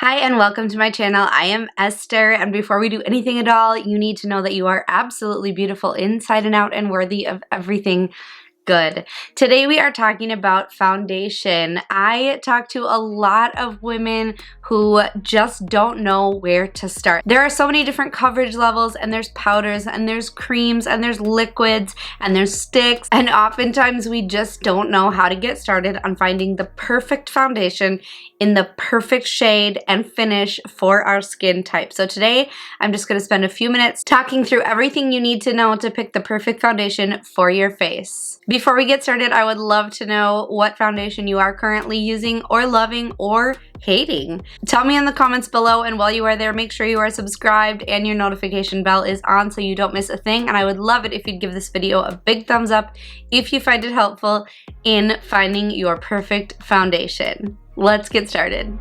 Hi and welcome to my channel. I am Esther, and before we do anything at all, you need to know that you are absolutely beautiful inside and out and worthy of everything good. Today we are talking about foundation. I talk to a lot of women who just don't know where to start. There are so many different coverage levels, and there's powders and there's creams and there's liquids and there's sticks, and oftentimes we just don't know how to get started on finding the perfect foundation in the perfect shade and finish for our skin type. So today I'm just going to spend a few minutes talking through everything you need to know to pick the perfect foundation for your face. Before we get started, I would love to know what foundation you are currently using or loving or hating. Tell me in the comments below, and while you are there, make sure you are subscribed and your notification bell is on so you don't miss a thing. And I would love it if you'd give this video a big thumbs up if you find it helpful in finding your perfect foundation. Let's get started.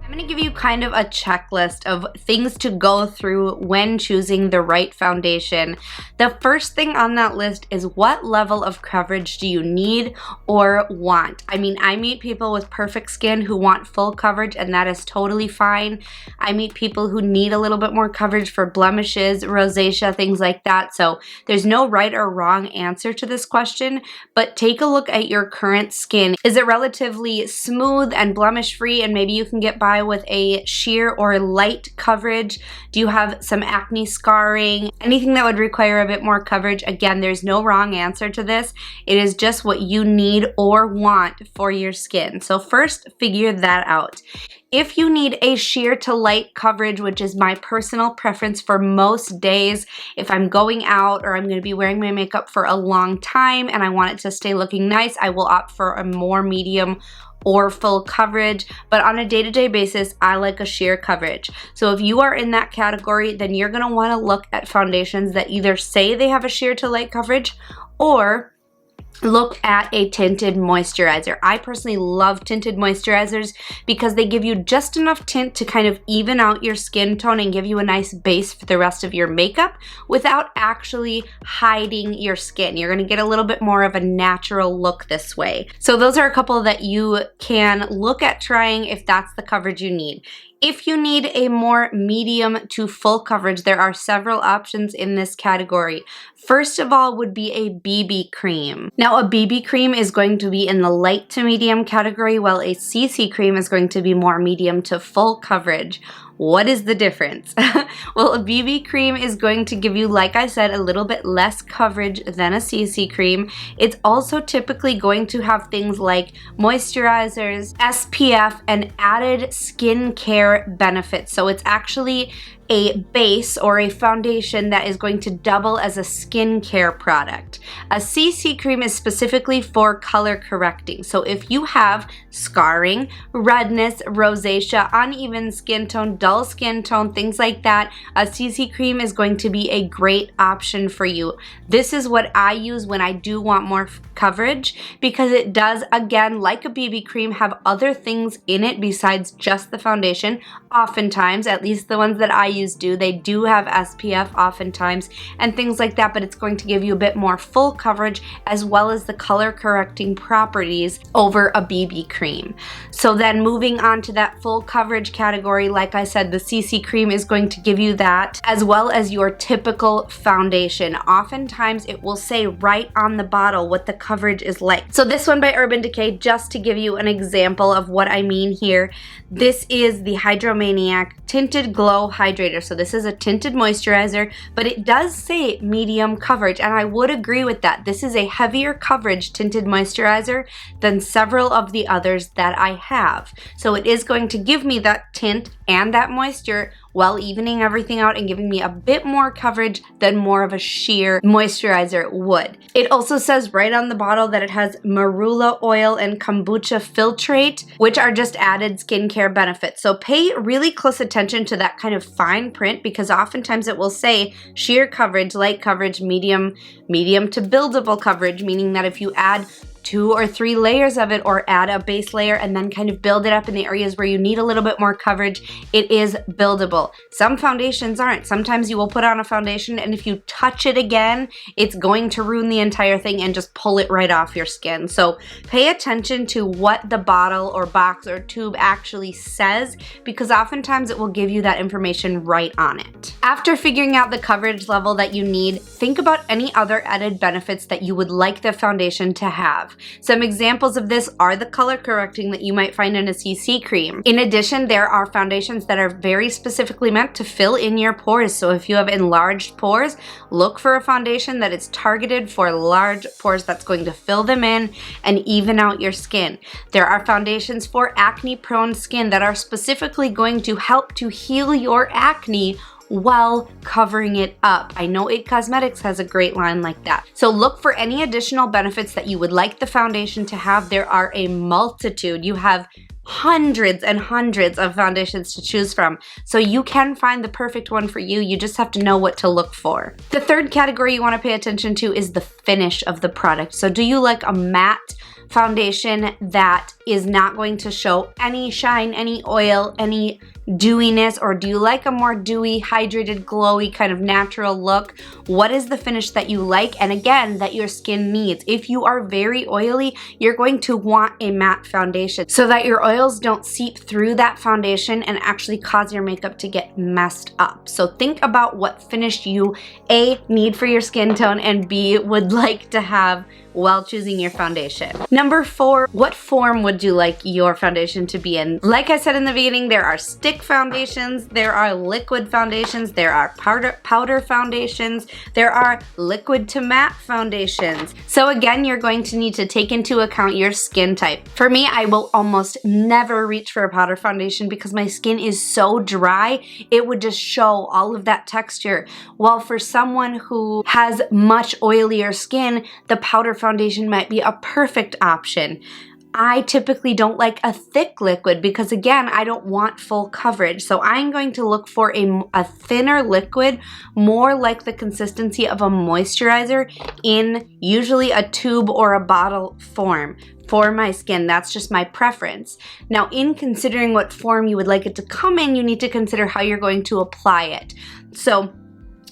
I'm going to give you kind of a checklist of things to go through when choosing the right foundation. The first thing on that list is, what level of coverage do you need or want? I mean, I meet people with perfect skin who want full coverage, and that is totally fine. I meet people who need a little bit more coverage for blemishes, rosacea, things like that. So there's no right or wrong answer to this question, but take a look at your current skin. Is it relatively smooth and blemish free, and maybe you can get by with a sheer or light coverage? Do you have some acne scarring? Anything that would require a bit more coverage? Again, there's no wrong answer to this. It is just what you need or want for your skin. So first, figure that out. If you need a sheer to light coverage, which is my personal preference for most days, if I'm going out or I'm going to be wearing my makeup for a long time and I want it to stay looking nice, I will opt for a more medium or full coverage. But on a day-to-day basis, I like a sheer coverage. So if you are in that category, then you're going to want to look at foundations that either say they have a sheer to light coverage or look at a tinted moisturizer. I personally love tinted moisturizers because they give you just enough tint to kind of even out your skin tone and give you a nice base for the rest of your makeup without actually hiding your skin. You're going to get a little bit more of a natural look this way. So those are a couple that you can look at trying if that's the coverage you need. If you need a more medium to full coverage, there are several options in this category. First of all would be a BB cream. Now, a BB cream is going to be in the light to medium category, while a CC cream is going to be more medium to full coverage. What is the difference? Well, a BB cream is going to give you, like I said, a little bit less coverage than a CC cream. It's also typically going to have things like moisturizers, SPF, and added skincare benefits. So it's actually a base or a foundation that is going to double as a skincare product. A CC cream is specifically for color correcting. So if you have scarring, redness, rosacea, uneven skin tone, dull skin tone, things like that, a CC cream is going to be a great option for you. This is what I use when I do want more coverage, because it does, again, like a BB cream, have other things in it besides just the foundation. Oftentimes, at least the ones that I use do, they do have SPF oftentimes and things like that, but it's going to give you a bit more full coverage as well as the color correcting properties over a BB cream. So then moving on to that full coverage category, like I said, the CC cream is going to give you that, as well as your typical foundation. Oftentimes it will say right on the bottle what the coverage is like. So this one by Urban Decay, just to give you an example of what I mean here, this is the Hydromaniac Tinted Glow Hydrator. So this is a tinted moisturizer, but it does say medium coverage, and I would agree with that. This is a heavier coverage tinted moisturizer than several of the others that I have. So it is going to give me that tint and that moisture while evening everything out and giving me a bit more coverage than more of a sheer moisturizer would. It also says right on the bottle that it has marula oil and kombucha filtrate, which are just added skincare benefits. So pay really close attention to that kind of fine print, because oftentimes it will say sheer coverage, light coverage, medium to buildable coverage, meaning that if you add 2 or 3 layers of it, or add a base layer and then kind of build it up in the areas where you need a little bit more coverage. It is buildable. Some foundations aren't. Sometimes you will put on a foundation and if you touch it again, it's going to ruin the entire thing and just pull it right off your skin. So pay attention to what the bottle or box or tube actually says, because oftentimes it will give you that information right on it. After figuring out the coverage level that you need, think about any other added benefits that you would like the foundation to have. Some examples of this are the color correcting that you might find in a CC cream. In addition, there are foundations that are very specifically meant to fill in your pores. So if you have enlarged pores, look for a foundation that is targeted for large pores that's going to fill them in and even out your skin. There are foundations for acne-prone skin that are specifically going to help to heal your acne while covering it up. I know IT Cosmetics has a great line like that. So look for any additional benefits that you would like the foundation to have. There are a multitude. You have hundreds and hundreds of foundations to choose from. So you can find the perfect one for you. You just have to know what to look for. The third category you want to pay attention to is the finish of the product. So do you like a matte foundation that is not going to show any shine, any oil, any dewiness, or do you like a more dewy, hydrated, glowy kind of natural look? What is the finish that you like and again that your skin needs? If you are very oily, you're going to want a matte foundation so that your oils don't seep through that foundation and actually cause your makeup to get messed up. So think about what finish you A, need for your skin tone, and B, would like to have while choosing your foundation. Number 4, what form would you like your foundation to be in? Like I said in the beginning, there are stick foundations, there are liquid foundations, there are powder foundations, there are liquid to matte foundations. So again, you're going to need to take into account your skin type. For me, I will almost never reach for a powder foundation because my skin is so dry, it would just show all of that texture. While for someone who has much oilier skin, the powder foundation might be a perfect option. I typically don't like a thick liquid because again, I don't want full coverage. So I'm going to look for a thinner liquid, more like the consistency of a moisturizer in usually a tube or a bottle form. For my skin, that's just my preference. Now, in considering what form you would like it to come in, you need to consider how you're going to apply it. So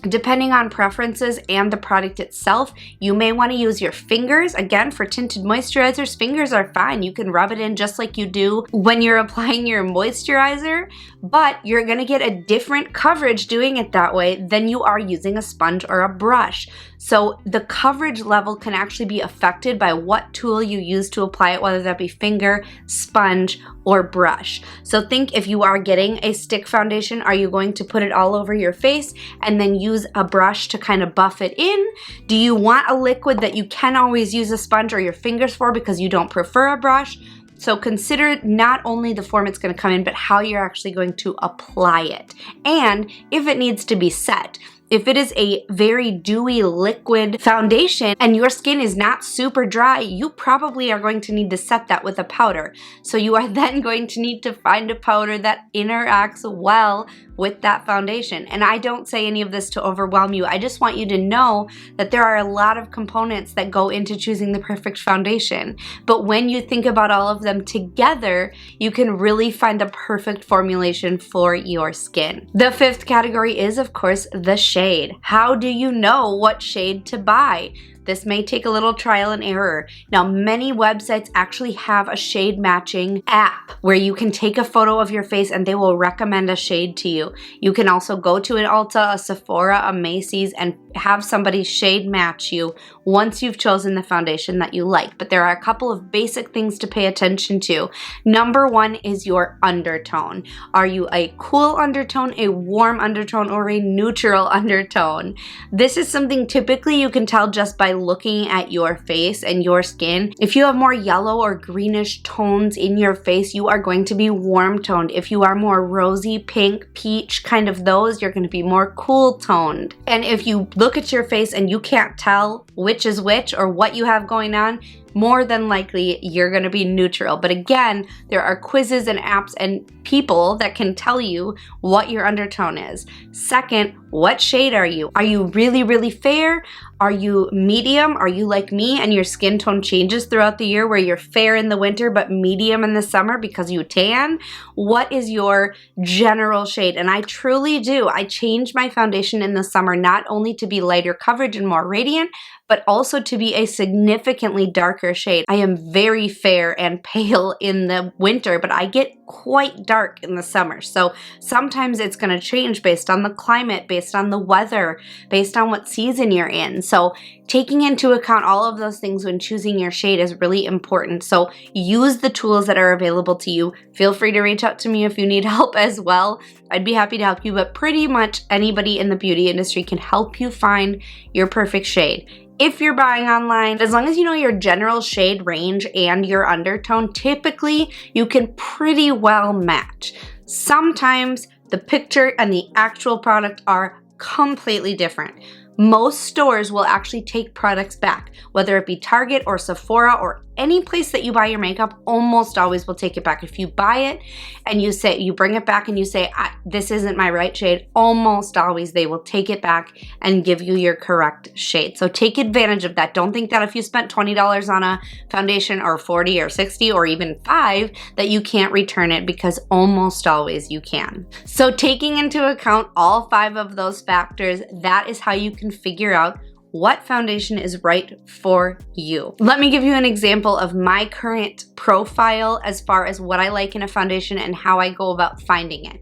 depending on preferences and the product itself, you may want to use your fingers. Again, for tinted moisturizers, fingers are fine. You can rub it in just like you do when you're applying your moisturizer, but you're going to get a different coverage doing it that way than you are using a sponge or a brush. So the coverage level can actually be affected by what tool you use to apply it, whether that be finger, sponge, or brush. So think if you are getting a stick foundation, are you going to put it all over your face and then use a brush to kind of buff it in? Do you want a liquid that you can always use a sponge or your fingers for because you don't prefer a brush? So consider not only the form it's going to come in, but how you're actually going to apply it. And if it needs to be set. If it is a very dewy liquid foundation and your skin is not super dry, you probably are going to need to set that with a powder. So you are then going to need to find a powder that interacts well with that foundation. And I don't say any of this to overwhelm you. I just want you to know that there are a lot of components that go into choosing the perfect foundation. But when you think about all of them together, you can really find the perfect formulation for your skin. The fifth category is, of course, the shade. How do you know what shade to buy? This may take a little trial and error. Now, many websites actually have a shade matching app where you can take a photo of your face and they will recommend a shade to you. You can also go to an Ulta, a Sephora, a Macy's, and have somebody shade match you once you've chosen the foundation that you like. But there are a couple of basic things to pay attention to. Number 1 is your undertone. Are you a cool undertone, a warm undertone, or a neutral undertone? This is something typically you can tell just by looking at your face and your skin. If you have more yellow or greenish tones in your face, you are going to be warm toned. If you are more rosy, pink, peach, kind of those, you're going to be more cool toned. And if you look at your face and you can't tell which is which or what you have going on, more than likely you're going to be neutral. But again, there are quizzes and apps and people that can tell you what your undertone is. Second, What shade are you? Are you really, really fair? Are you medium? Are you like me and your skin tone changes throughout the year where you're fair in the winter but medium in the summer because you tan? What is your general shade? And I truly do. I change my foundation in the summer not only to be lighter coverage and more radiant, but also to be a significantly darker shade. I am very fair and pale in the winter, but I get quite dark in the summer. So sometimes it's going to change based on the climate, based on the weather, based on what season you're in. So taking into account all of those things when choosing your shade is really important. So use the tools that are available to you. Feel free to reach out to me if you need help as well. I'd be happy to help you, but pretty much anybody in the beauty industry can help you find your perfect shade. If you're buying online, as long as you know your general shade range and your undertone, typically you can pretty well match. Sometimes the picture and the actual product are completely different. Most stores will actually take products back, whether it be Target or Sephora or any place that you buy your makeup, almost always will take it back. If you buy it and you bring it back and you say, this isn't my right shade, almost always they will take it back and give you your correct shade. So take advantage of that. Don't think that if you spent $20 on a foundation or 40 or 60 or even $5 that you can't return it, because almost always you can. So taking into account all 5 of those factors, that is how you can figure out what foundation is right for you. Let me give you an example of my current profile as far as what I like in a foundation and how I go about finding it.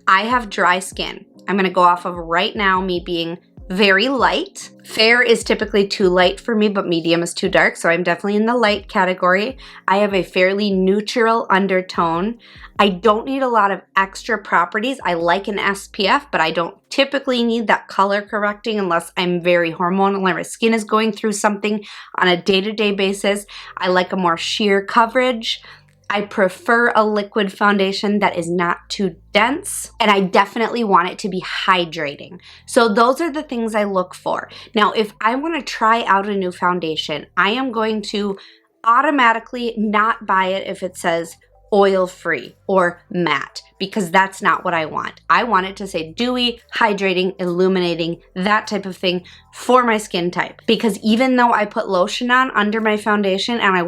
I have dry skin. I'm gonna go off of right now me being very light. Fair is typically too light for me, but medium is too dark, so I'm definitely in the light category. I have a fairly neutral undertone. I don't need a lot of extra properties. I like an SPF, but I don't typically need that color correcting unless I'm very hormonal or my skin is going through something on a day-to-day basis. I like a more sheer coverage. I prefer a liquid foundation that is not too dense, and I definitely want it to be hydrating. So those are the things I look for. Now, if I want to try out a new foundation, I am going to automatically not buy it if it says oil-free or matte, because that's not what I want. I want it to say dewy, hydrating, illuminating, that type of thing for my skin type. Because even though I put lotion on under my foundation and I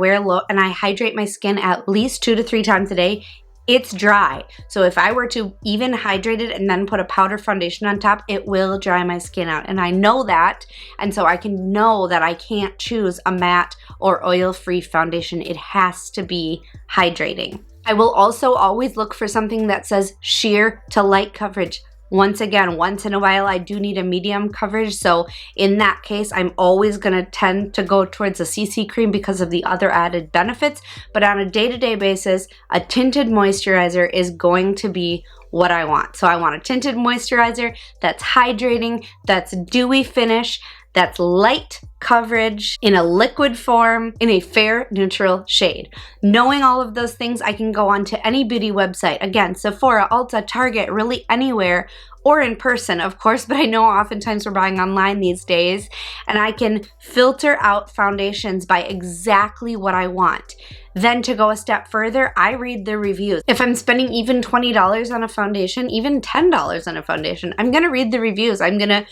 and I hydrate my skin at least 2 to 3 times a day, it's dry. So if I were to even hydrate it and then put a powder foundation on top, it will dry my skin out. And I know that, and so I can know that I can't choose a matte or oil-free foundation. It has to be hydrating. I will also always look for something that says sheer to light coverage. Once again, once in a while, I do need a medium coverage. So in that case, I'm always going to tend to go towards a CC cream because of the other added benefits. But on a day-to-day basis, a tinted moisturizer is going to be what I want. So I want a tinted moisturizer that's hydrating, that's dewy finish, that's light coverage in a liquid form in a fair neutral shade. Knowing all of those things, I can go on to any beauty website. Again, Sephora, Ulta, Target, really anywhere, or in person, of course, but I know oftentimes we're buying online these days, and I can filter out foundations by exactly what I want. Then to go a step further, I read the reviews. If I'm spending even $20 on a foundation, even $10 on a foundation, I'm gonna read the reviews. I'm gonna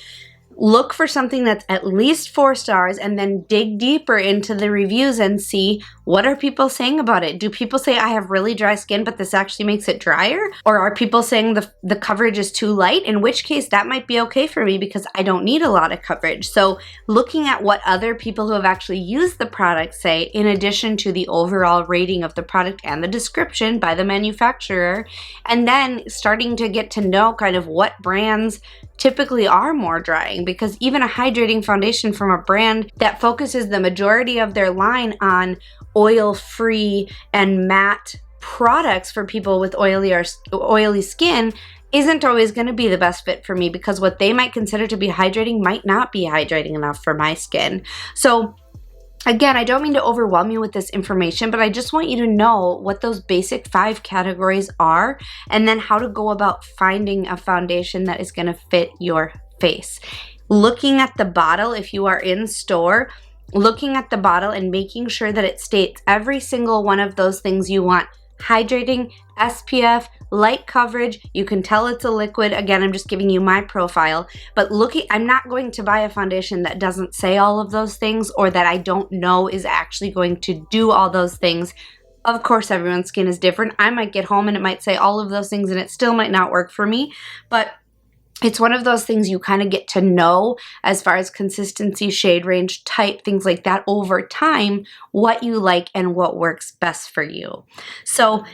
look for something that's at least 4 stars and then dig deeper into the reviews and see what are people saying about it. Do people say I have really dry skin but this actually makes it drier? Or are people saying the coverage is too light? In which case that might be okay for me because I don't need a lot of coverage. So looking at what other people who have actually used the product say, in addition to the overall rating of the product and the description by the manufacturer, and then starting to get to know kind of what brands typically are more drying, because even a hydrating foundation from a brand that focuses the majority of their line on oil-free and matte products for people with oily skin isn't always going to be the best fit for me, because what they might consider to be hydrating might not be hydrating enough for my skin. So again, I don't mean to overwhelm you with this information, but I just want you to know what those basic 5 categories are and then how to go about finding a foundation that is going to fit your face. Looking at the bottle, if you are in store, looking at the bottle and making sure that it states every single one of those things you want: hydrating, SPF, light coverage. You can tell it's a liquid. Again, I'm just giving you my profile, but I'm not going to buy a foundation that doesn't say all of those things or that I don't know is actually going to do all those things. Of course, everyone's skin is different. I might get home and it might say all of those things and it still might not work for me, but it's one of those things you kind of get to know as far as consistency, shade range, type, things like that over time, what you like and what works best for you. So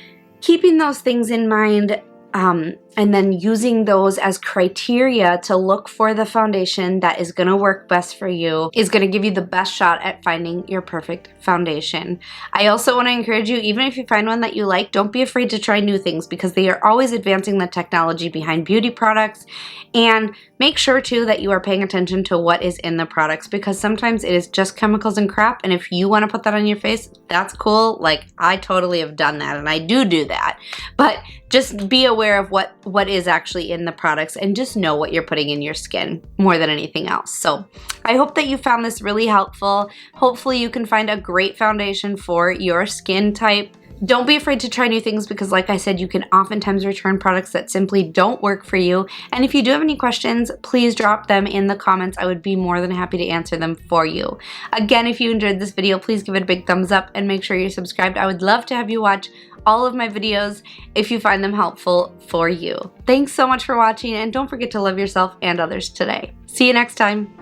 keeping those things in mind, and then using those as criteria to look for the foundation that is going to work best for you is going to give you the best shot at finding your perfect foundation. I also want to encourage you, even if you find one that you like, don't be afraid to try new things because they are always advancing the technology behind beauty products. And make sure too that you are paying attention to what is in the products because sometimes it is just chemicals and crap, and if you want to put that on your face, that's cool. Like, I totally have done that and I do that, but just be aware of what is actually in the products and just know what you're putting in your skin more than anything else. So I hope that you found this really helpful. Hopefully you can find a great foundation for your skin type. Don't be afraid to try new things because, like I said, you can oftentimes return products that simply don't work for you. And if you do have any questions, please drop them in the comments. I would be more than happy to answer them for you. Again, if you enjoyed this video, please give it a big thumbs up and make sure you're subscribed. I would love to have you watch all of my videos if you find them helpful for you. Thanks so much for watching, and don't forget to love yourself and others today. See you next time.